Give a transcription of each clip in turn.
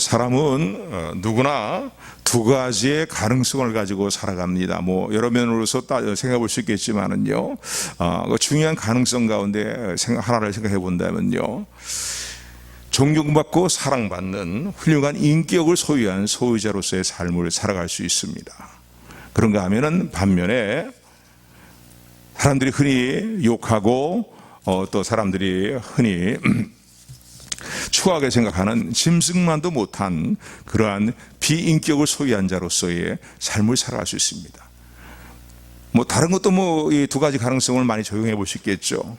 사람은 누구나 두 가지의 가능성을 가지고 살아갑니다. 여러 면으로서 생각해 볼 수 있겠지만은요, 그 중요한 가능성 가운데 하나를 생각해 본다면요, 존경받고 사랑받는 훌륭한 인격을 소유한 소유자로서의 삶을 살아갈 수 있습니다. 그런가 하면은 반면에 사람들이 흔히 욕하고 또 사람들이 흔히 추하게 생각하는 짐승만도 못한 그러한 비인격을 소유한 자로서의 삶을 살아갈 수 있습니다. 다른 것도 이 두 가지 가능성을 많이 적용해 볼 수 있겠죠.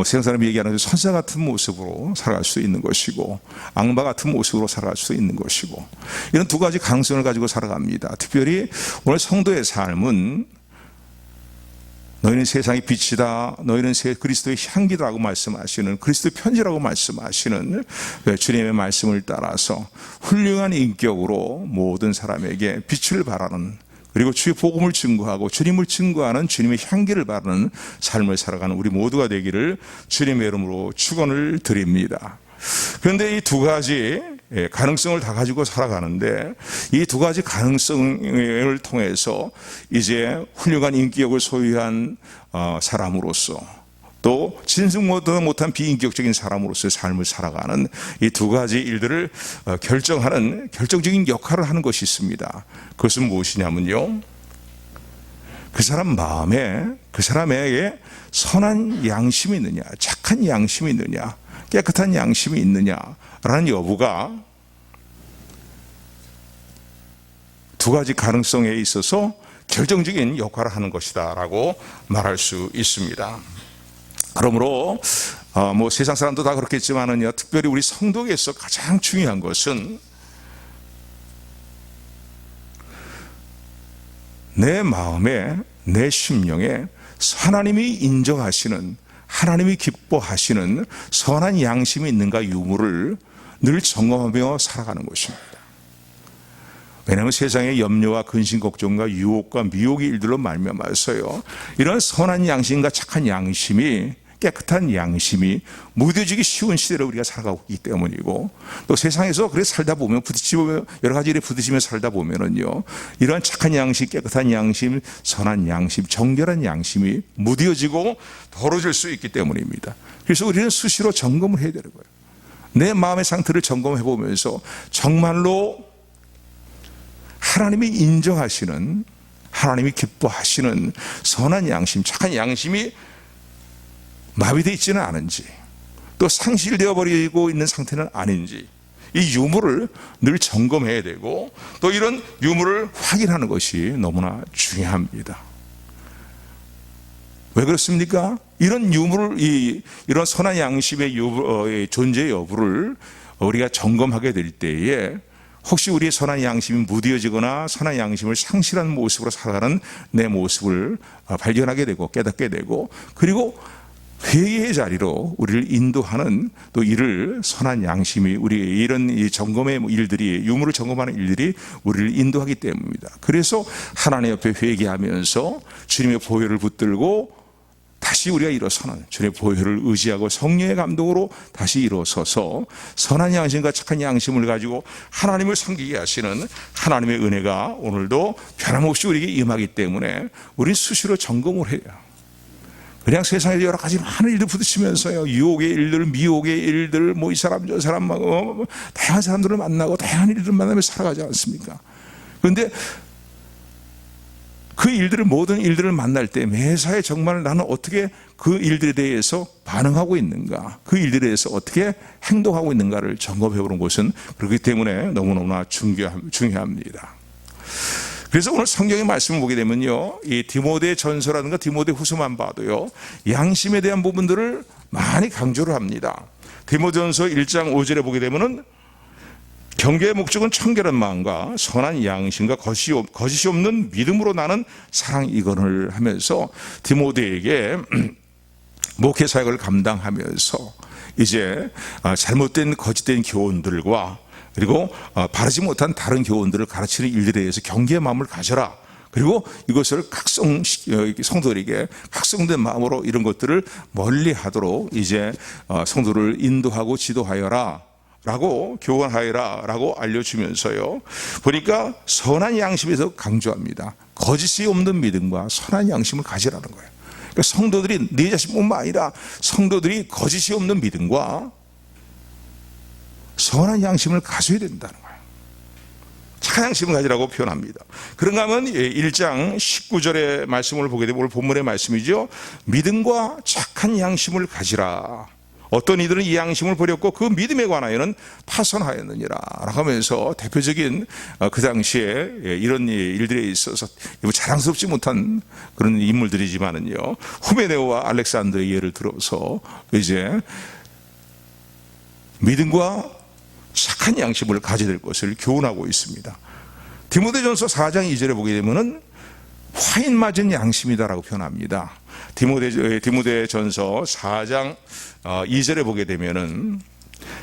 세상 사람이 얘기하는 선사 같은 모습으로 살아갈 수 있는 것이고, 악마 같은 모습으로 살아갈 수 있는 것이고, 이런 두 가지 가능성을 가지고 살아갑니다. 특별히 오늘 성도의 삶은 너희는 세상의 빛이다, 너희는 그리스도의 향기라고 말씀하시는, 그리스도의 편지라고 말씀하시는 주님의 말씀을 따라서 훌륭한 인격으로 모든 사람에게 빛을 발하는, 그리고 주의 복음을 증거하고 주님을 증거하는 주님의 향기를 바르는 삶을 살아가는 우리 모두가 되기를 주님의 이름으로 축원을 드립니다. 그런데 이 두 가지 가능성을 다 가지고 살아가는데, 이 두 가지 가능성을 통해서 이제 훌륭한 인격을 소유한 사람으로서, 또 짐승보다 못한 비인격적인 사람으로서의 삶을 살아가는 이 두 가지 일들을 결정하는 결정적인 역할을 하는 것이 있습니다. 그것은 무엇이냐면요, 그 사람 마음에, 그 사람에게 선한 양심이 있느냐, 착한 양심이 있느냐, 깨끗한 양심이 있느냐라는 여부가 두 가지 가능성에 있어서 결정적인 역할을 하는 것이다 라고 말할 수 있습니다. 그러므로 세상 사람도 다 그렇겠지만은요, 특별히 우리 성도에서 가장 중요한 것은 내 마음에, 내 심령에 하나님이 인정하시는, 하나님이 기뻐하시는 선한 양심이 있는가 유무를 늘 점검하며 살아가는 것입니다. 왜냐하면 세상의 염려와 근심 걱정과 유혹과 미혹의 일들로 말미암아서요, 이런 선한 양심과 착한 양심이, 깨끗한 양심이 무뎌지기 쉬운 시대를 우리가 살아가고 있기 때문이고, 또 세상에서 그래 살다 보면 부딪히며, 여러 가지 일에 부딪히며 살다 보면은요, 이러한 착한 양심, 깨끗한 양심, 선한 양심, 정결한 양심이 무뎌지고 더러워질 수 있기 때문입니다. 그래서 우리는 수시로 점검을 해야 되는 거예요. 내 마음의 상태를 점검해 보면서 정말로 하나님이 인정하시는, 하나님이 기뻐하시는 선한 양심, 착한 양심이 마비되어 있지는 않은지, 또 상실되어 버리고 있는 상태는 아닌지, 이 유무를 늘 점검해야 되고, 또 이런 유무를 확인하는 것이 너무나 중요합니다. 왜 그렇습니까? 이런 유무를, 이런 선한 양심의 존재 여부를 우리가 점검하게 될 때에 혹시 우리의 선한 양심이 무뎌지거나 선한 양심을 상실한 모습으로 살아가는 내 모습을 발견하게 되고 깨닫게 되고, 그리고 회개의 자리로 우리를 인도하는, 또 이를 선한 양심이, 우리 이런 이 점검의 일들이, 유무를 점검하는 일들이 우리를 인도하기 때문입니다. 그래서 하나님 옆에 회개하면서 주님의 보혈을 붙들고 다시 우리가 일어서는, 주님의 보혈을 의지하고 성령의 감동으로 다시 일어서서 선한 양심과 착한 양심을 가지고 하나님을 섬기게 하시는 하나님의 은혜가 오늘도 변함없이 우리에게 임하기 때문에 우리는 수시로 점검을 해요. 그냥 세상에 여러 가지 많은 일들 부딪히면서요, 유혹의 일들, 미혹의 일들, 이 사람 저 사람, 다양한 사람들을 만나고 다양한 일들을 만나면서 살아가지 않습니까? 그런데 그 일들을, 모든 일들을 만날 때 매사에 정말 나는 어떻게 그 일들에 대해서 반응하고 있는가, 그 일들에 대해서 어떻게 행동하고 있는가를 점검해 보는 것은 그렇기 때문에 너무너무나 중요합니다. 그래서 오늘 성경의 말씀을 보게 되면요, 이 디모데 전서라든가 디모데 후서만 봐도요, 양심에 대한 부분들을 많이 강조를 합니다. 디모데 전서 1장 5절에 보게 되면은 경계의 목적은 청결한 마음과 선한 양심과 거짓이 없는 믿음으로 나는 사랑이거늘 하면서 디모데에게 목회 사역을 감당하면서 이제 잘못된 거짓된 교훈들과, 그리고 바르지 못한 다른 교훈들을 가르치는 일들에 대해서 경계의 마음을 가져라. 그리고 이것을 성도들에게 각성된 마음으로 이런 것들을 멀리 하도록 이제 성도를 인도하고 지도하여라 라고 교훈하여라 라고 알려주면서요, 보니까 선한 양심에서 강조합니다. 거짓이 없는 믿음과 선한 양심을 가지라는 거예요. 그러니까 성도들이, 네 자신뿐만 아니라 성도들이 거짓이 없는 믿음과 선한 양심을 가져야 된다는 거예요. 착한 양심을 가지라고 표현합니다. 그런가 하면 1장 19절의 말씀을 보게 되면 오늘 본문의 말씀이죠. 믿음과 착한 양심을 가지라. 어떤 이들은 이 양심을 버렸고 그 믿음에 관하여는 파선하였느니라 라고 하면서 대표적인 그 당시에 이런 일들에 있어서 자랑스럽지 못한 그런 인물들이지만은요, 후메네오와 알렉산더의 예를 들어서 이제 믿음과 착한 양심을 가져야 될 것을 교훈하고 있습니다. 디모데전서 4장 2절에 보게 되면은 화인 맞은 양심이다라고 표현합니다. 디모데전서 4장 2절에 보게 되면은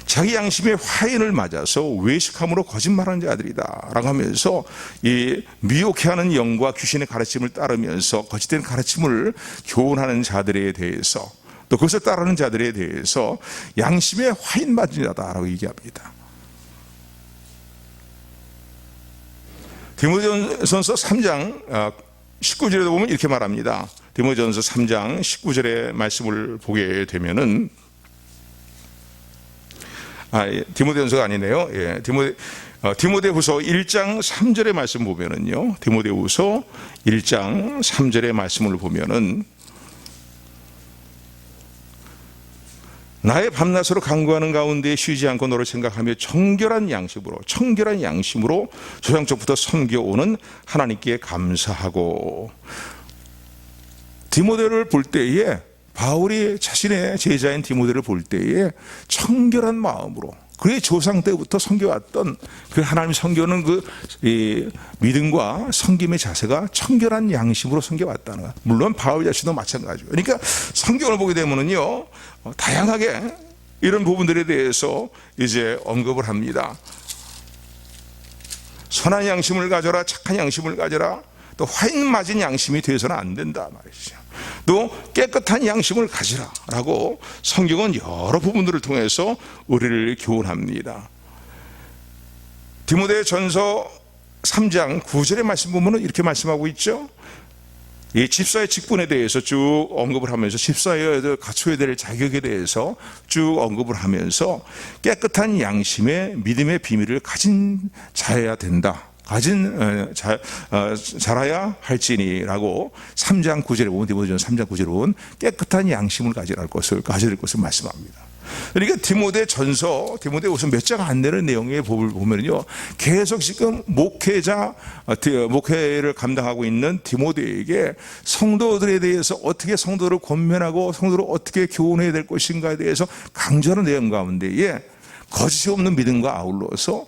자기 양심의 화인을 맞아서 외식함으로 거짓말하는 자들이다 라고 하면서 이 미혹해하는 영과 귀신의 가르침을 따르면서 거짓된 가르침을 교훈하는 자들에 대해서, 또 그것을 따르는 자들에 대해서 양심의 화인 맞은 자다라고 얘기합니다. 디모데전서 3장 19절에도 보면 이렇게 말합니다. 디모데전서 3장 19절의 말씀을 보게 되면은, 디모데전서가 아니네요. 디모데후서 1장 3절의 말씀 보면은요, 디모데후서 1장 3절의 말씀을 보면은, 나의 밤낮으로 간구하는 가운데 쉬지 않고 너를 생각하며 청결한 양심으로 조상적부터 섬겨오는 하나님께 감사하고. 디모데를 볼 때에, 바울이 자신의 제자인 디모데를 볼 때에 청결한 마음으로, 그의 조상 때부터 섬겨왔던 그 하나님 섬겨는 그 믿음과 섬김의 자세가 청결한 양심으로 섬겨왔다는 거예요. 물론 바울 자신도 마찬가지고. 그러니까 성경을 보게 되면은요, 다양하게 이런 부분들에 대해서 이제 언급을 합니다. 선한 양심을 가져라, 착한 양심을 가져라, 또 화인 맞은 양심이 되어서는 안 된다 말이죠. 또 깨끗한 양심을 가지라라고 성경은 여러 부분들을 통해서 우리를 교훈합니다. 디모데전서 3장 9절의 말씀 보면은 이렇게 말씀하고 있죠. 이 집사의 직분에 대해서 쭉 언급을 하면서, 집사의 갖춰야 될 자격에 대해서 쭉 언급을 하면서 깨끗한 양심의 믿음의 비밀을 가진 자여야 된다, 자라야 할지니라고 3장 9절에 보면, 디모데전서 3장 9절에 보면 깨끗한 양심을 가져야 될 것을 말씀합니다. 그러니까 디모데후서 몇 장 안 되는 내용의 법을 보면요, 계속 지금 목회를 감당하고 있는 디모데에게 성도들에 대해서 어떻게 성도를 권면하고 성도를 어떻게 교훈해야 될 것인가에 대해서 강조하는 내용 가운데에 거짓이 없는 믿음과 아울러서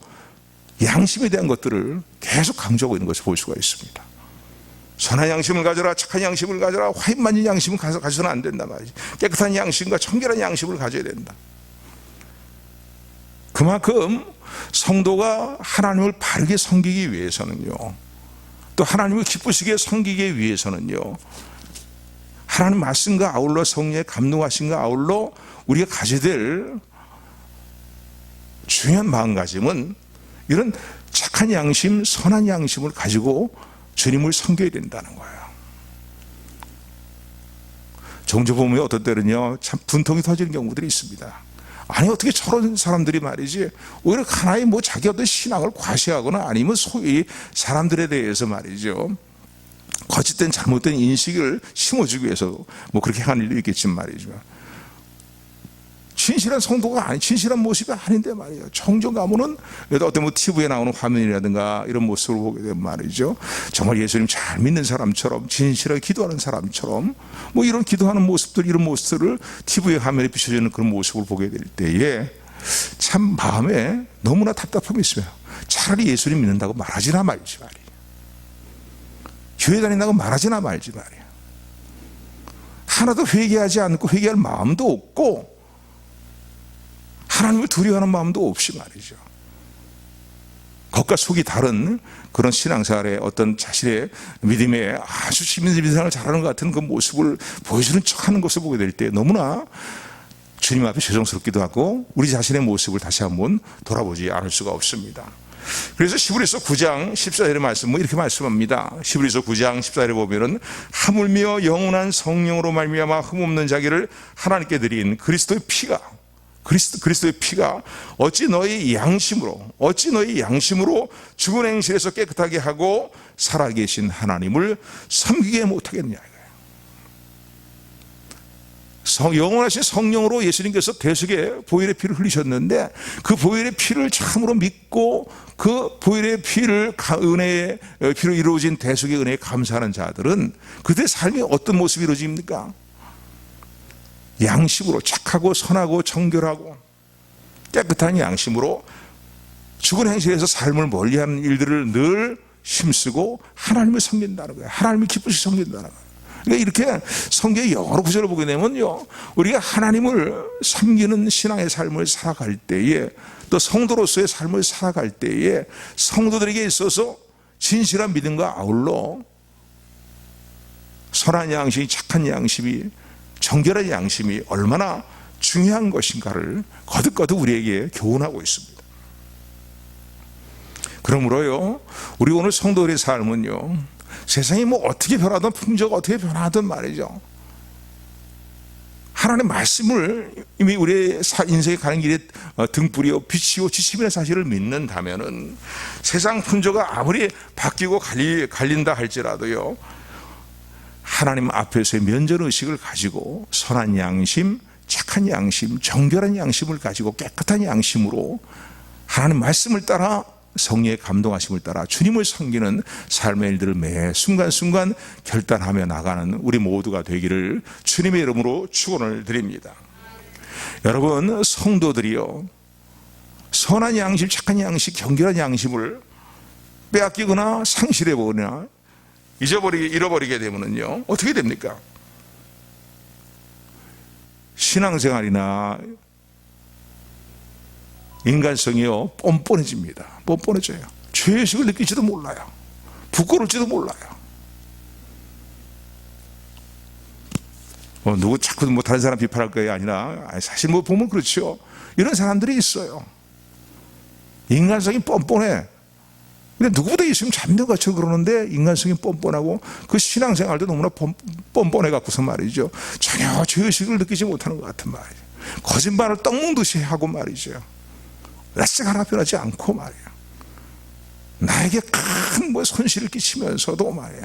양심에 대한 것들을 계속 강조하고 있는 것을 볼 수가 있습니다. 선한 양심을 가져라, 착한 양심을 가져라, 화인 맞은 양심을 가져서는 안 된다 말이지. 깨끗한 양심과 청결한 양심을 가져야 된다. 그만큼 성도가 하나님을 바르게 섬기기 위해서는요, 또 하나님을 기쁘시게 섬기기 위해서는요, 하나님 말씀과 아울러 성령의 감동하심과 아울러 우리가 가져야 될 중요한 마음가짐은 이런 착한 양심, 선한 양심을 가지고 주님을 섬겨야 된다는 거예요. 종종 보면 어떤 때는요, 참 분통이 터지는 경우들이 있습니다. 아니 어떻게 저런 사람들이 말이지, 오히려 하나의 자기 어떤 신앙을 과시하거나 아니면 소위 사람들에 대해서 말이죠, 거짓된 잘못된 인식을 심어주기 위해서 그렇게 하는 일도 있겠지만 말이죠, 진실한 성도가 아니, 진실한 모습이 아닌데 말이에요. 종종 가면은 어떤 TV에 나오는 화면이라든가 이런 모습을 보게 되면 말이죠, 정말 예수님 잘 믿는 사람처럼, 진실하게 기도하는 사람처럼 이런 기도하는 모습들, 이런 모습들을 TV에 화면에 비춰지는 그런 모습을 보게 될 때에 참 마음에 너무나 답답함이 있어요. 차라리 예수님 믿는다고 말하지나 말지 말이에요. 교회 다닌다고 말하지나 말지 말이에요. 하나도 회개하지 않고 회개할 마음도 없고 하나님을 두려워하는 마음도 없이 말이죠, 겉과 속이 다른 그런 신앙생활의 어떤 자신의 믿음에 아주 믿음생활을 잘하는 것 같은 그 모습을 보여주는 척하는 것을 보게 될 때 너무나 주님 앞에 죄송스럽기도 하고 우리 자신의 모습을 다시 한번 돌아보지 않을 수가 없습니다. 그래서 히브리서 9장 14절의 말씀 이렇게 말씀합니다. 히브리서 9장 14절에 보면은 하물며 영원한 성령으로 말미암아 흠없는 자기를 하나님께 드린 그리스도의 피가 어찌 너희 양심으로 죽은 행실에서 깨끗하게 하고 살아계신 하나님을 섬기게 못하겠느냐. 영원하신 성령으로 예수님께서 대속의 보혈의 피를 흘리셨는데 그 보혈의 피를 참으로 믿고 그 보혈의 피를 은혜의 피로 이루어진 대속의 은혜에 감사하는 자들은 그들의 삶이 어떤 모습이 이루어집니까? 양심으로 착하고 선하고 정결하고 깨끗한 양심으로 죽은 행실에서 삶을 멀리하는 일들을 늘 힘쓰고 하나님을 섬긴다는 거예요. 하나님을 기쁘시 섬긴다는 거예요. 그러니까 이렇게 성경의 여러 구절을 보게 되면요, 우리가 하나님을 섬기는 신앙의 삶을 살아갈 때에, 또 성도로서의 삶을 살아갈 때에 성도들에게 있어서 진실한 믿음과 아울러 선한 양심이, 착한 양심이, 정결한 양심이 얼마나 중요한 것인가를 거듭거듭 우리에게 교훈하고 있습니다. 그러므로요, 우리 오늘 성도들의 삶은요, 세상이 뭐 어떻게 변하든, 풍조가 어떻게 변하든 말이죠, 하나님의 말씀을 이미 우리의 인생에 가는 길에 등불이요 빛이요 지침이라는 사실을 믿는다면은 세상 풍조가 아무리 바뀌고 갈린다 할지라도요, 하나님 앞에서의 면전의식을 가지고 선한 양심, 착한 양심, 정결한 양심을 가지고 깨끗한 양심으로 하나님 말씀을 따라 성령의 감동하심을 따라 주님을 섬기는 삶의 일들을 매 순간순간 결단하며 나가는 우리 모두가 되기를 주님의 이름으로 축원을 드립니다. 여러분, 성도들이요, 선한 양심, 착한 양심, 정결한 양심을 빼앗기거나 상실해버리거나 잃어버리게 되면요, 어떻게 됩니까? 신앙생활이나 인간성이요, 뻔뻔해집니다. 뻔뻔해져요. 죄의식을 느끼지도 몰라요. 부끄러울지도 몰라요. 누구 자꾸 뭐 다른 사람 비판할 거예요? 아니라 사실 뭐 보면 그렇죠. 이런 사람들이 있어요. 인간성이 뻔뻔해. 근데 누구보다 예수님 잡는 것처럼 그러는데 인간성이 뻔뻔하고 그 신앙생활도 너무나 뻔뻔해 갖고서 말이죠, 전혀 죄의식을 느끼지 못하는 것 같은 말이에요. 거짓말을 떡먹듯이 하고 말이죠, 낯색 하나 변하지 않고 말이에요, 나에게 큰 뭐 손실을 끼치면서도 말이에요,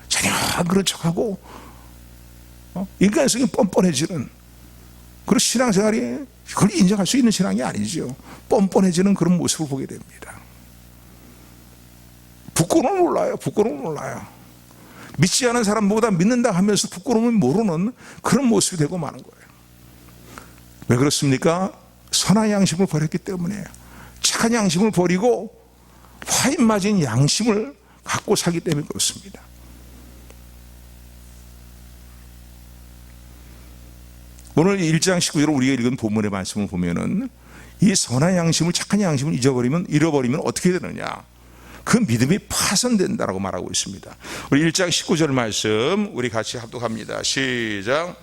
전혀 안 그런 척하고 인간성이 뻔뻔해지는 그런 신앙생활이, 그걸 인정할 수 있는 신앙이 아니죠. 뻔뻔해지는 그런 모습을 보게 됩니다. 부끄러움은 몰라요. 믿지 않은 사람보다 믿는다 하면서 부끄러움을 모르는 그런 모습이 되고 마는 거예요. 왜 그렇습니까? 선한 양심을 버렸기 때문이에요. 착한 양심을 버리고 화인 맞은 양심을 갖고 살기 때문에 그렇습니다. 오늘 1장 19절을 우리가 읽은 본문의 말씀을 보면은 이 선한 양심을, 착한 양심을 잃어버리면 어떻게 되느냐? 그 믿음이 파손된다라고 말하고 있습니다. 우리 1장 19절 말씀 우리 같이 합독합니다. 시작.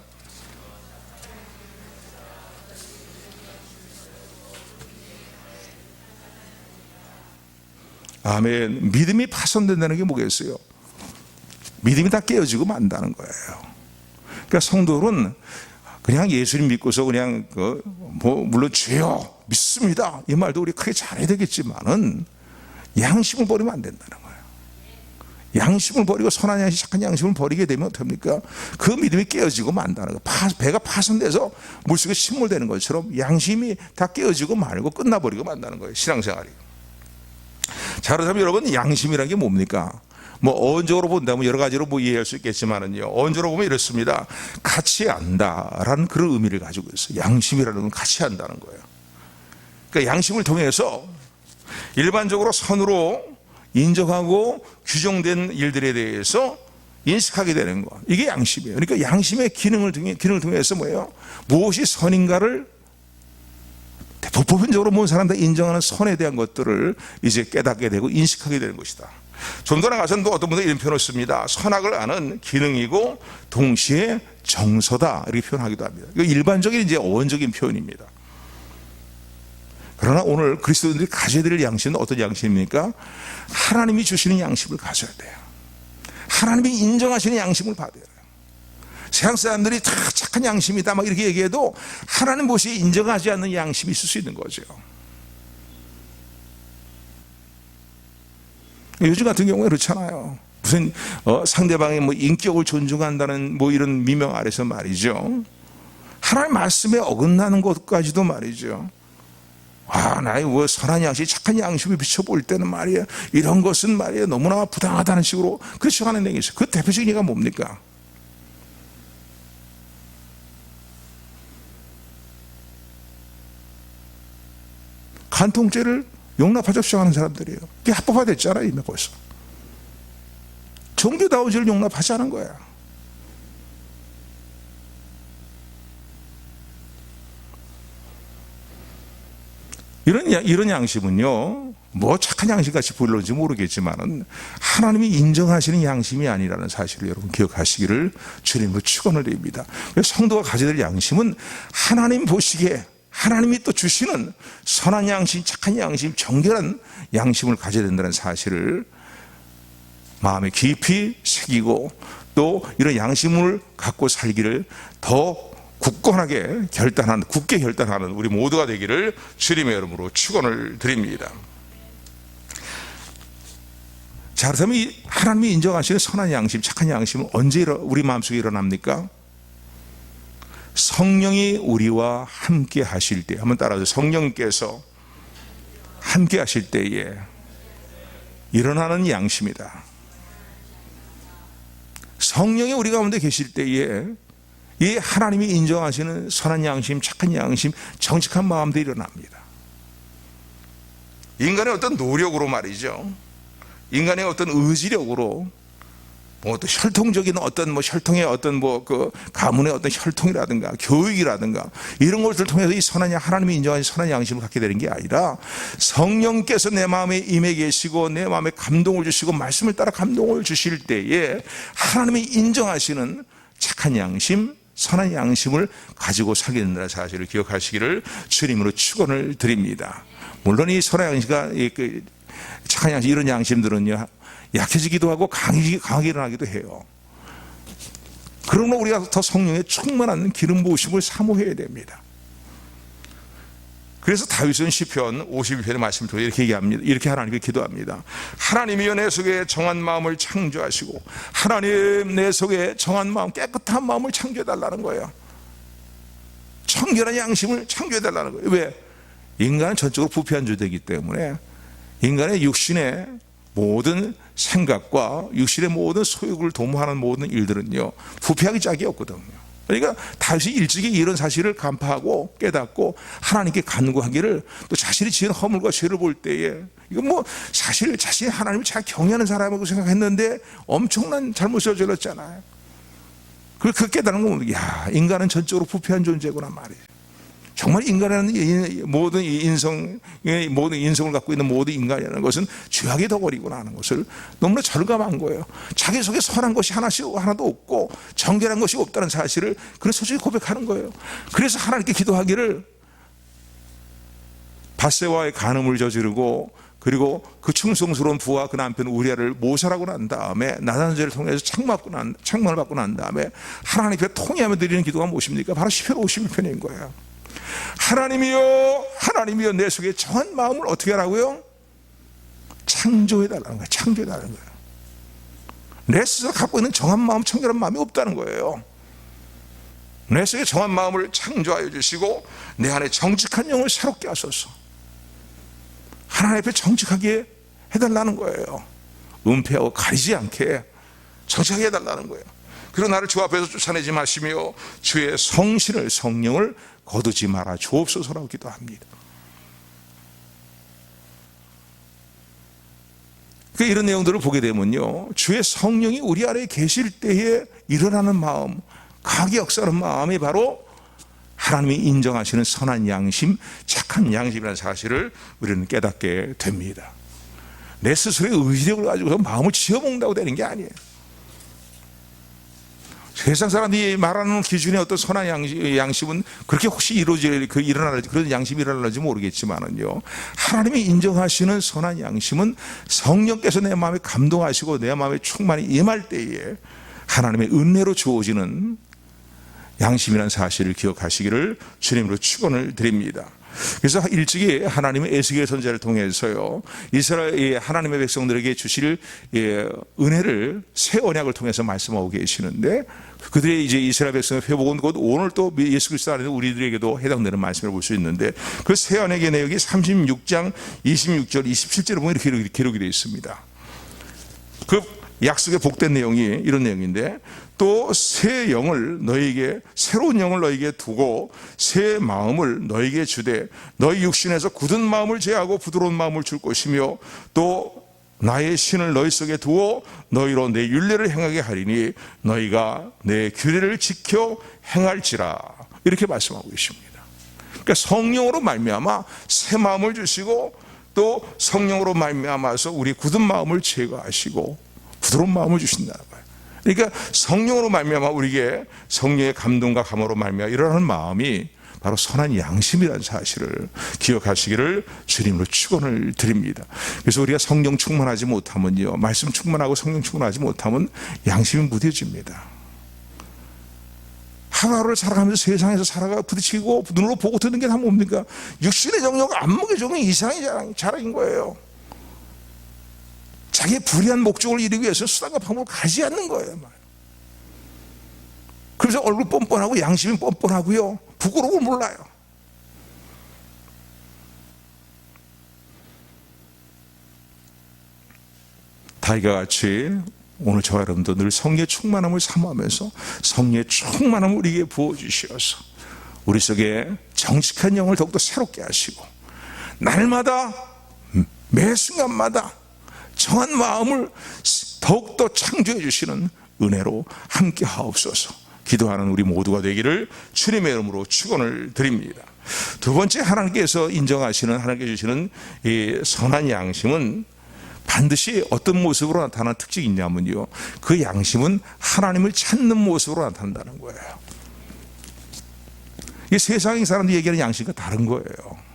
아멘. 믿음이 파손된다는 게 뭐겠어요? 믿음이 다 깨어지고 만다는 거예요. 그러니까 성도는 그냥 예수님 믿고서 그냥 물론 주여 믿습니다 이 말도 우리 크게 잘해야 되겠지만은 양심을 버리면 안 된다는 거예요. 양심을 버리고 선한 양심, 착한 양심을 버리게 되면 어떡합니까? 그 믿음이 깨어지고 만다는 거예요. 배가 파손돼서 물속에 침몰되는 것처럼 양심이 다 깨어지고 말고 끝나버리고 만다는 거예요, 신앙생활이. 자, 그렇다면 여러분, 양심이라는 게 뭡니까? 뭐 어원적으로 본다면 여러 가지로 뭐 이해할 수 있겠지만은요, 어원적으로 보면 이렇습니다. 같이 안다라는 그런 의미를 가지고 있어요. 양심이라는 건 같이 안다는 거예요. 그러니까 양심을 통해서 일반적으로 선으로 인정하고 규정된 일들에 대해서 인식하게 되는 것, 이게 양심이에요. 그러니까 양심의 기능을 통해서 뭐예요? 무엇이 선인가를 보편적으로 모든 사람들 인정하는 선에 대한 것들을 이제 깨닫게 되고 인식하게 되는 것이다. 좀 더 나가서는 또 어떤 분들이 이런 표현을 씁니다. 선악을 아는 기능이고 동시에 정서다 이렇게 표현하기도 합니다. 이거 일반적인 이제 어원적인 표현입니다. 그러나 오늘 그리스도인들이 가져야 될 양심은 어떤 양심입니까? 하나님이 주시는 양심을 가져야 돼요. 하나님이 인정하시는 양심을 받아야 돼요. 세상 사람들이 다 착한 양심이다 막 이렇게 얘기해도 하나님 보시기에 인정하지 않는 양심이 있을 수 있는 거죠. 요즘 같은 경우에 그렇잖아요. 무슨 상대방의 뭐 인격을 존중한다는 뭐 이런 미명 아래서 말이죠. 하나님 말씀에 어긋나는 것까지도 말이죠. 나의 뭐 선한 양심, 착한 양심을 비춰볼 때는 말이야, 이런 것은 말이야 너무나 부당하다는 식으로 그렇게 하는 얘기 있어요. 그 대표적인 예가 뭡니까? 간통죄를 용납하자고 시작하는 사람들이에요. 그게 합법화됐잖아요, 이미 벌써. 종교다운 죄를 용납하지 않은 거야. 이런 양심은요, 뭐 착한 양심같이 보일런지 모르겠지만은 하나님이 인정하시는 양심이 아니라는 사실을 여러분 기억하시기를 주님으로 축원을 드립니다. 그래서 성도가 가져야 될 양심은 하나님 보시기에 하나님이 또 주시는 선한 양심, 착한 양심, 정결한 양심을 가져야 된다는 사실을 마음에 깊이 새기고 또 이런 양심을 갖고 살기를 더 굳게 결단하는 우리 모두가 되기를 주님의 이름으로 축원을 드립니다. 자, 그렇다면 하나님이 인정하시는 선한 양심, 착한 양심은 언제 우리 마음속에 일어납니까? 성령이 우리와 함께 하실 때, 한번 따라하세요. 성령께서 함께 하실 때에 일어나는 양심이다. 성령이 우리 가운데 계실 때에 이 하나님이 인정하시는 선한 양심, 착한 양심, 정직한 마음들이 일어납니다. 인간의 어떤 노력으로 말이죠, 인간의 어떤 의지력으로 뭐 또 혈통적인 어떤 뭐 혈통의 어떤 뭐 그 가문의 어떤 혈통이라든가 교육이라든가 이런 것을 통해서 이 선한 하나님이 인정하신 선한 양심을 갖게 되는 게 아니라 성령께서 내 마음에 임해 계시고 내 마음에 감동을 주시고 말씀을 따라 감동을 주실 때에 하나님이 인정하시는 착한 양심, 선한 양심을 가지고 살게 된다는 사실을 기억하시기를 주님으로 축원을 드립니다. 물론 이 선한 양심과 착한 양심, 이런 양심들은요 약해지기도 하고 강하게 일어나기도 해요. 그러므로 우리가 더 성령의 충만한 기름 부으심을 사모해야 됩니다. 그래서 다윗은 시편 52편의 말씀을 통해 이렇게 얘기합니다. 이렇게 하나님께 기도합니다. 하나님이여 내 속에 정한 마음을 창조하시고, 하나님 내 속에 정한 마음, 깨끗한 마음을 창조해달라는 거예요. 청결한 양심을 창조해달라는 거예요. 왜? 인간은 전적으로 부패한 존재이기 때문에 인간의 육신의 모든 생각과 육신의 모든 소욕을 도모하는 모든 일들은요 부패하기 짝이 없거든요. 그러니까 다윗이 일찍이 이런 사실을 간파하고 깨닫고 하나님께 간구하기를, 또 자신이 지은 허물과 죄를 볼 때에 이건 뭐 사실 자신이 하나님을 잘 경외하는 사람이라고 생각했는데 엄청난 잘못을 저질렀잖아요. 그 깨달은 건 인간은 전적으로 부패한 존재구나 말이에요. 정말 인간이라는 모든 인성을 갖고 있는 모든 인간이라는 것은 죄악의 덩어리구나 하는 것을 너무나 절감한 거예요. 자기 속에 선한 것이 하나도 없고 정결한 것이 없다는 사실을 그런 솔직히 고백하는 거예요. 그래서 하나님께 기도하기를, 밧세바의 간음을 저지르고 그리고 그 충성스러운 부하 그 남편 우리아를 모살하고 난 다음에 나단죄를 통해서 책망을 받고 난 다음에 하나님 앞에 통회하며 드리는 기도가 무엇입니까? 바로 시편 51편인 거예요. 하나님이여 내 속에 정한 마음을 어떻게 하라고요? 창조해달라는 거예요. 창조해달라는 거예요. 내 스스로 갖고 있는 정한 마음, 청결한 마음이 없다는 거예요. 내 속에 정한 마음을 창조하여 주시고 내 안에 정직한 영을 새롭게 하소서. 하나님 앞에 정직하게 해달라는 거예요. 은폐하고 가리지 않게 정직하게 해달라는 거예요. 그리고 나를 주 앞에서 쫓아내지 마시며 주의 성령을 거두지 마라 주옵소서라고 기도합니다. 이런 내용들을 보게 되면요, 주의 성령이 우리 안에 계실 때에 일어나는 마음, 강하게 역사하는 마음이 바로 하나님이 인정하시는 선한 양심, 착한 양심이라는 사실을 우리는 깨닫게 됩니다. 내 스스로의 의지력을 가지고 마음을 지어먹는다고 되는 게 아니에요. 세상 사람들이 말하는 기준의 어떤 선한 양심은 그렇게 혹시 일어날지 그런 양심이 일어날지 모르겠지만은요, 하나님이 인정하시는 선한 양심은 성령께서 내 마음에 감동하시고 내 마음에 충만히 임할 때에 하나님의 은혜로 주어지는 양심이라는 사실을 기억하시기를 주님으로 축원을 드립니다. 그래서 일찍이 하나님의 에스겔 선지자를 통해서요, 이스라엘 하나님의 백성들에게 주실 은혜를 새 언약을 통해서 말씀하고 계시는데, 그들의 이제 이스라엘 백성의 회복은 곧 오늘 또 예수 그리스도 안에서 우리들에게도 해당되는 말씀을 볼 수 있는데, 그 새 언약의 내용이 36장 26절 27절에 보면 이렇게 기록이 되어 있습니다. 그 약속의 복된 내용이 이런 내용인데, 또 새 영을 너희에게, 새로운 영을 너희에게 두고 새 마음을 너희에게 주되 너희 육신에서 굳은 마음을 제하고 부드러운 마음을 줄 것이며, 또 나의 신을 너희 속에 두어 너희로 내 율례를 행하게 하리니 너희가 내 규례를 지켜 행할지라, 이렇게 말씀하고 계십니다. 그러니까 성령으로 말미암아 새 마음을 주시고, 또 성령으로 말미암아서 우리 굳은 마음을 제거하시고 부드러운 마음을 주신다는 거예요. 그러니까 성령으로 말미암아 우리에게 성령의 감동과 감화로 말미암아 일어나는 마음이 바로 선한 양심이라는 사실을 기억하시기를 주님으로 축원을 드립니다. 그래서 우리가 성령 충만하지 못하면요, 말씀 충만하고 성령 충만하지 못하면 양심이 무뎌집니다. 하루하루를 살아가면서 세상에서 살아가 부딪히고 눈으로 보고 듣는 게 다 뭡니까? 육신의 정욕, 안목의 정욕 이상의 자랑인 거예요. 자기의 불의한 목적을 이루기 위해서 수단과 방법을 가지 않는 거예요. 그래서 얼굴 뻔뻔하고 양심이 뻔뻔하고요, 부끄러움을 몰라요. 다윗과 같이 오늘 저와 여러분도 늘 성령의 충만함을 사모하면서 성령의 충만함을 우리에게 부어주시어서 우리 속에 정직한 영을 더욱더 새롭게 하시고, 날마다 매 순간마다 정한 마음을 더욱더 창조해 주시는 은혜로 함께 하옵소서. 기도하는 우리 모두가 되기를 주님의 이름으로 축원을 드립니다. 두 번째, 하나님께서 인정하시는, 하나님께 주시는 이 선한 양심은 반드시 어떤 모습으로 나타나는 특징이 있냐면요, 그 양심은 하나님을 찾는 모습으로 나타난다는 거예요. 이 세상의 사람들이 얘기하는 양심과 다른 거예요.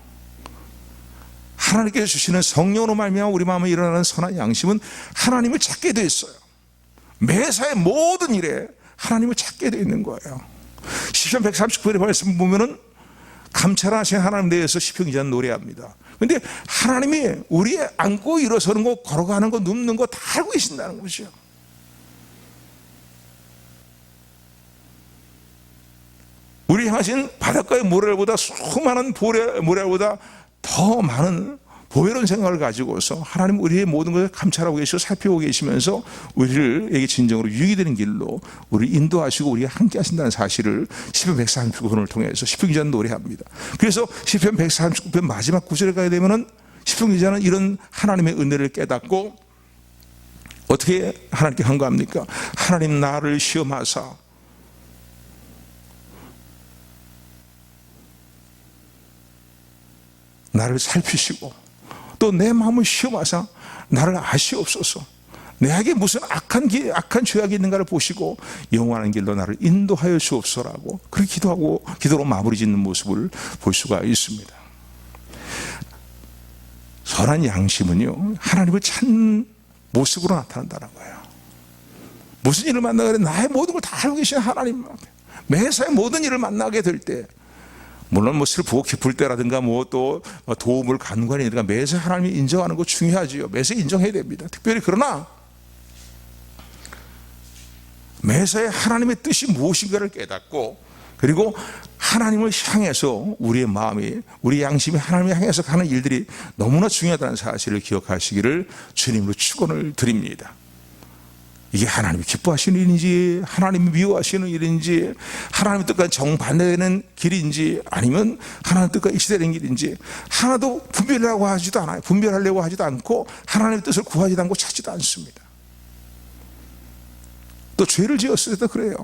하나님께서 주시는 성령으로 말미암아 우리 마음에 일어나는 선한 양심은 하나님을 찾게 돼 있어요. 매사의 모든 일에 하나님을 찾게 돼 있는 거예요. 시편 139편의 말씀 보면은 감찰하신 하나님 대해서 시편 기자는 노래합니다. 그런데 하나님이 우리 앉고 일어서는 거, 걸어가는 거, 눕는 거 다 알고 계신다는 거죠. 우리 향하신 바닷가의 모래보다 수많은 모래보다 더 많은 보혈한 생각을 가지고서 하나님 우리의 모든 것을 감찰하고 계시고 살피고 계시면서 우리에게 진정으로 유익이 되는 길로 우리를 인도하시고 우리가 함께 하신다는 사실을 시편 139편을 통해서 시편 기자는 노래합니다. 그래서 시편 139편 마지막 구절에 가야 되면은 시편 기자는 이런 하나님의 은혜를 깨닫고 어떻게 하나님께 간구합니까? 하나님 나를 시험하사 나를 살피시고 또 내 마음을 시험하사 나를 아시옵소서. 내게 무슨 악한 죄악이 있는가를 보시고 영원한 길로 나를 인도하여 주옵소서라고 그렇게 기도로 마무리 짓는 모습을 볼 수가 있습니다. 선한 양심은요, 하나님을 찾는 모습으로 나타난다는 거예요. 무슨 일을 만나게 나의 모든 걸 다 알고 계신 하나님, 매사의 모든 일을 만나게 될 때, 물론 슬프고 기쁠 때라든가 또 도움을 간구하니까 매사 하나님이 인정하는 거 중요하지요. 매사 인정해야 됩니다. 특별히 그러나 매사에 하나님의 뜻이 무엇인가를 깨닫고, 그리고 하나님을 향해서 우리의 마음이, 우리 양심이 하나님을 향해서 가는 일들이 너무나 중요하다는 사실을 기억하시기를 주님으로 축원을 드립니다. 이게 하나님이 기뻐하시는 일인지, 하나님이 미워하시는 일인지, 하나님의 뜻과 정반대되는 길인지, 아니면 하나님의 뜻과 일치되는 길인지 하나도 분별하려고 하지도 않아요. 분별하려고 하지도 않고 하나님의 뜻을 구하지도 않고 찾지도 않습니다. 또 죄를 지었을 때도 그래요.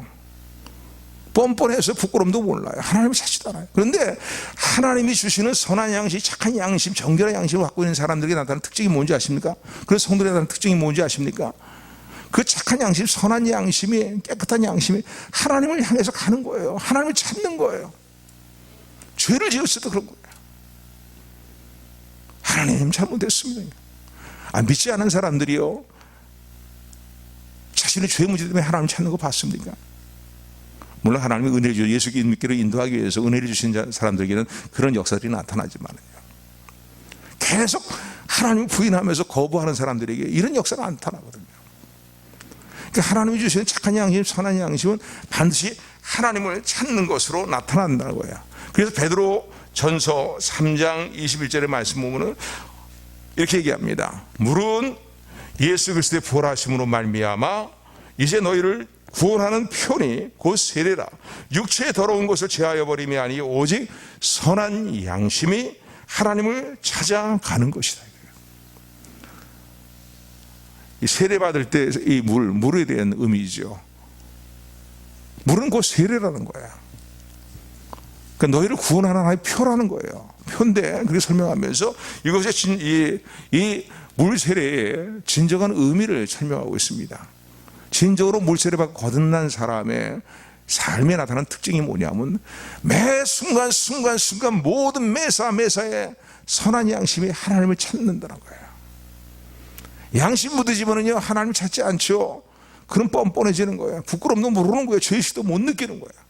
뻔뻔해서 부끄럼도 몰라요. 하나님을 찾지도 않아요. 그런데 하나님이 주시는 선한 양심, 착한 양심, 정결한 양심을 갖고 있는 사람들에게 나타나는 특징이 뭔지 아십니까? 그래서 성도들에 나타나는 특징이 뭔지 아십니까? 그 착한 양심, 선한 양심이, 깨끗한 양심이 하나님을 향해서 가는 거예요. 하나님을 찾는 거예요. 죄를 지었어도 그런 거예요. 하나님 잘못했습니다. 믿지 않은 사람들이요, 자신의 죄 문제 때문에 하나님 찾는 거 봤습니까? 물론 하나님이 은혜를 주셔서 예수 믿기로 인도하기 위해서 은혜를 주신 사람들에게는 그런 역사들이 나타나지만요, 계속 하나님을 부인하면서 거부하는 사람들에게 이런 역사가 나타나거든요. 그러니까 하나님이 주시는 착한 양심, 선한 양심은 반드시 하나님을 찾는 것으로 나타난다는 거예요. 그래서 베드로 전서 3장 21절의 말씀 보면은 이렇게 얘기합니다. 물은 예수 그리스도의 부활하심으로 말미암아 이제 너희를 구원하는 편이 곧 세례라. 육체의 더러운 것을 제하여 버림이 아니 오직 선한 양심이 하나님을 찾아가는 것이다. 이 세례 받을 때 이 물에 대한 의미죠. 물은 곧 세례라는 거야. 그러니까 너희를 구원하는 하나님의 표라는 거예요. 표인데 그렇게 설명하면서 이것의 이 물세례의 진정한 의미를 설명하고 있습니다. 진정으로 물세례 받고 거듭난 사람의 삶에 나타나는 특징이 뭐냐면 매 순간 모든 매사에 선한 양심이 하나님을 찾는다는 거예요. 양심 묻어지면은요, 하나님을 찾지 않죠. 그럼 뻔뻔해지는 거예요. 부끄럽도 모르는 거예요. 죄의식도 못 느끼는 거예요.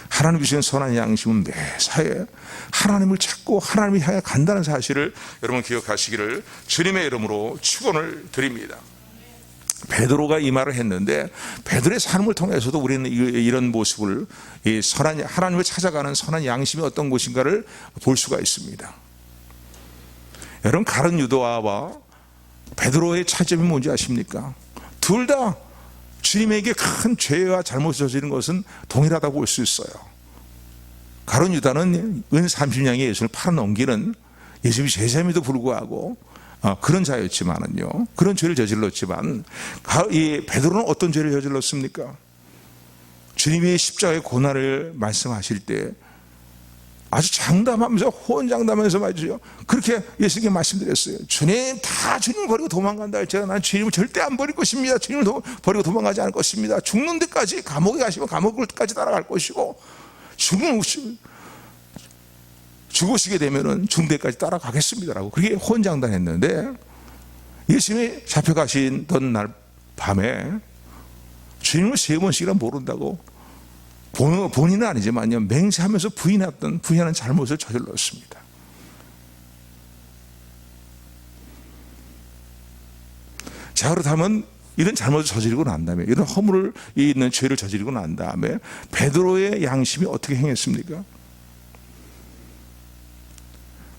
하나님 주시는 선한 양심은 매사에 하나님을 찾고 하나님을 향해 간다는 사실을 여러분 기억하시기를 주님의 이름으로 축원을 드립니다. 베드로가 이 말을 했는데 베드로의 삶을 통해서도 우리는 이런 모습을, 이 선한 하나님을 찾아가는 선한 양심이 어떤 것인가를 볼 수가 있습니다. 여러분, 가룟 유다와 베드로의 차이점이 뭔지 아십니까? 둘 다 주님에게 큰 죄와 잘못을 저지른 것은 동일하다고 볼 수 있어요. 가룟 유다는 은 30냥의 예수를 팔아넘기는 예수님이 제자임에도 불구하고 그런 자였지만은요, 그런 죄를 저질렀지만 이 베드로는 어떤 죄를 저질렀습니까? 주님이 십자가의 고난을 말씀하실 때 아주 장담하면서 호언장담하면서 말이죠, 그렇게 예수님께 말씀드렸어요. 주님, 다 주님을 버리고 도망간다 할지라도 나는 주님을 절대 안 버릴 것입니다. 주님을 버리고 도망가지 않을 것입니다. 죽는 데까지, 감옥에 가시면 감옥까지 따라갈 것이고, 죽으시게 되면은 중대까지 따라가겠습니다라고 그렇게 호언장담했는데, 예수님이 잡혀가시던 날 밤에 주님을 3번씩이나 모른다고 본인은 아니지만요, 맹세하면서 부인하는 잘못을 저질렀습니다. 자, 그렇다면 이런 잘못을 저지르고 난 다음에, 이런 허물을 있는 죄를 저지르고 난 다음에 베드로의 양심이 어떻게 행했습니까?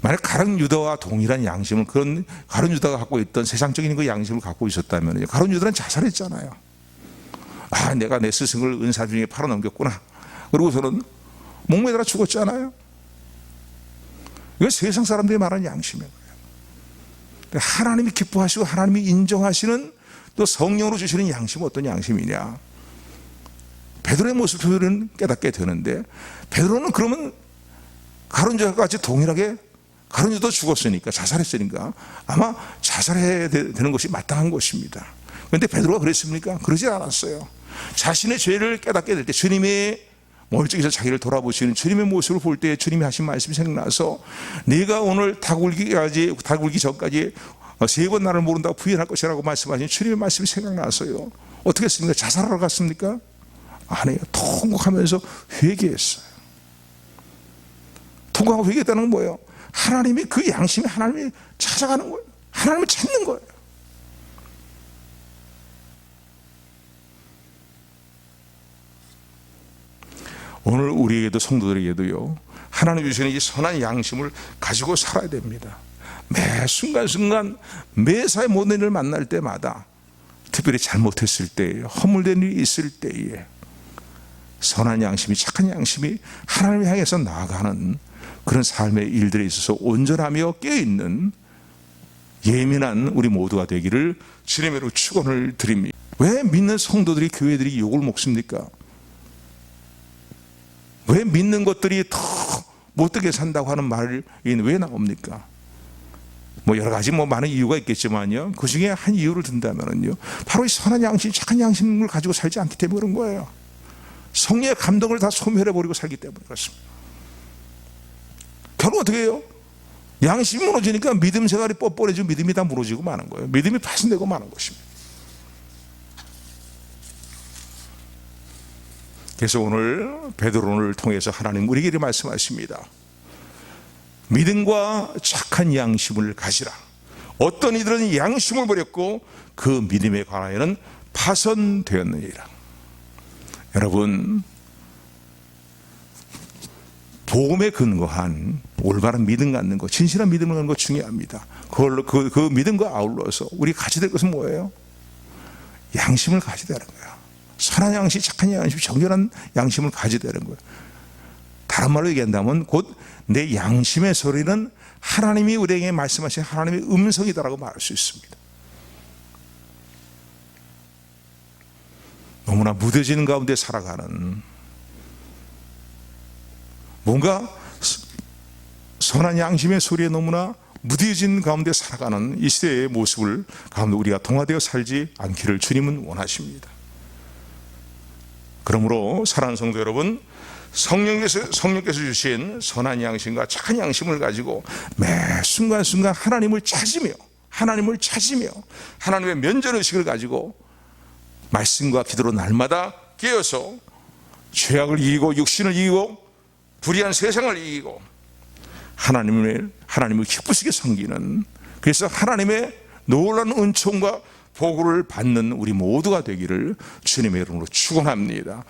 만약 가룟 유다와 동일한 양심을, 그런 가룟 유다가 갖고 있던 세상적인 그 양심을 갖고 있었다면, 가룟 유다는 자살했잖아요. 내가 내 스승을 은사중에 팔아넘겼구나. 그러고서는 목매달아 죽었잖아요. 이건 세상 사람들이 말하는 양심이에요. 하나님이 기뻐하시고 하나님이 인정하시는 또 성령으로 주시는 양심은 어떤 양심이냐? 베드로의 모습을 깨닫게 되는데, 베드로는 그러면 가룟 유다와 같이 동일하게, 가룟 유다도 죽었으니까, 자살했으니까 아마 자살해야 되는 것이 마땅한 것입니다. 그런데 베드로가 그랬습니까? 그러지 않았어요. 자신의 죄를 깨닫게 될 때, 주님이 멀찍이서 자기를 돌아보시는 주님의 모습을 볼 때 주님이 하신 말씀이 생각나서, 네가 오늘 닭 울기 전까지 3번 나를 모른다고 부인할 것이라고 말씀하신 주님의 말씀이 생각나서요, 어떻게 했습니까? 자살하러 갔습니까? 아니에요. 통곡하면서 회개했어요. 통곡하고 회개했다는 건 뭐예요? 하나님이, 그 양심이 하나님이 찾아가는 거예요. 하나님을 찾는 거예요. 오늘 우리에게도, 성도들에게도요, 하나님 주시는 이 선한 양심을 가지고 살아야 됩니다. 매 순간 매사에 모든 일을 만날 때마다, 특별히 잘못했을 때에, 허물된 일이 있을 때에 선한 양심이, 착한 양심이 하나님을 향해서 나아가는 그런 삶의 일들에 있어서 온전하며 깨어있는 예민한 우리 모두가 되기를 주님으로 축원을 드립니다. 왜 믿는 성도들이, 교회들이 욕을 먹습니까? 왜 믿는 것들이 더 못되게 산다고 하는 말이 왜 나옵니까? 여러 가지 많은 이유가 있겠지만요. 그 중에 한 이유를 든다면요. 바로 이 선한 양심, 착한 양심을 가지고 살지 않기 때문에 그런 거예요. 성령의 감동을 다 소멸해버리고 살기 때문에 그렇습니다. 결국 어떻게 해요? 양심이 무너지니까 믿음 생활이 뻔뻔해지고 믿음이 다 무너지고 마는 거예요. 믿음이 파손되고 마는 것입니다. 그래서 오늘 베드로를 통해서 하나님 우리에게 말씀하십니다. 믿음과 착한 양심을 가지라. 어떤 이들은 양심을 버렸고 그 믿음에 관하여는 파손되었느니라. 여러분, 복음에 근거한 올바른 믿음 갖는 것, 진실한 믿음을 갖는 것 중요합니다. 그 믿음과 아울러서 우리 가져야 될 것은 뭐예요? 양심을 가져야 되는 거예요. 선한 양심, 착한 양심, 정결한 양심을 가져야 되는 거예요. 다른 말로 얘기한다면 곧 내 양심의 소리는 하나님이 우리에게 말씀하신 하나님의 음성이다라고 말할 수 있습니다. 너무나 무뎌지는 가운데 살아가는, 뭔가 선한 양심의 소리에 너무나 무뎌진 가운데 살아가는 이 시대의 모습을 가운데 우리가 동화되어 살지 않기를 주님은 원하십니다. 그러므로 사랑하는 성도 여러분, 성령께서 주신 선한 양심과 착한 양심을 가지고 매 순간순간 하나님을 찾으며 하나님의 면전의식을 가지고 말씀과 기도로 날마다 깨어서 죄악을 이기고 육신을 이기고 불의한 세상을 이기고 하나님을 기쁘시게 섬기는, 그래서 하나님의 놀라운 은총과 보고를 받는 우리 모두가 되기를 주님의 이름으로 축원합니다.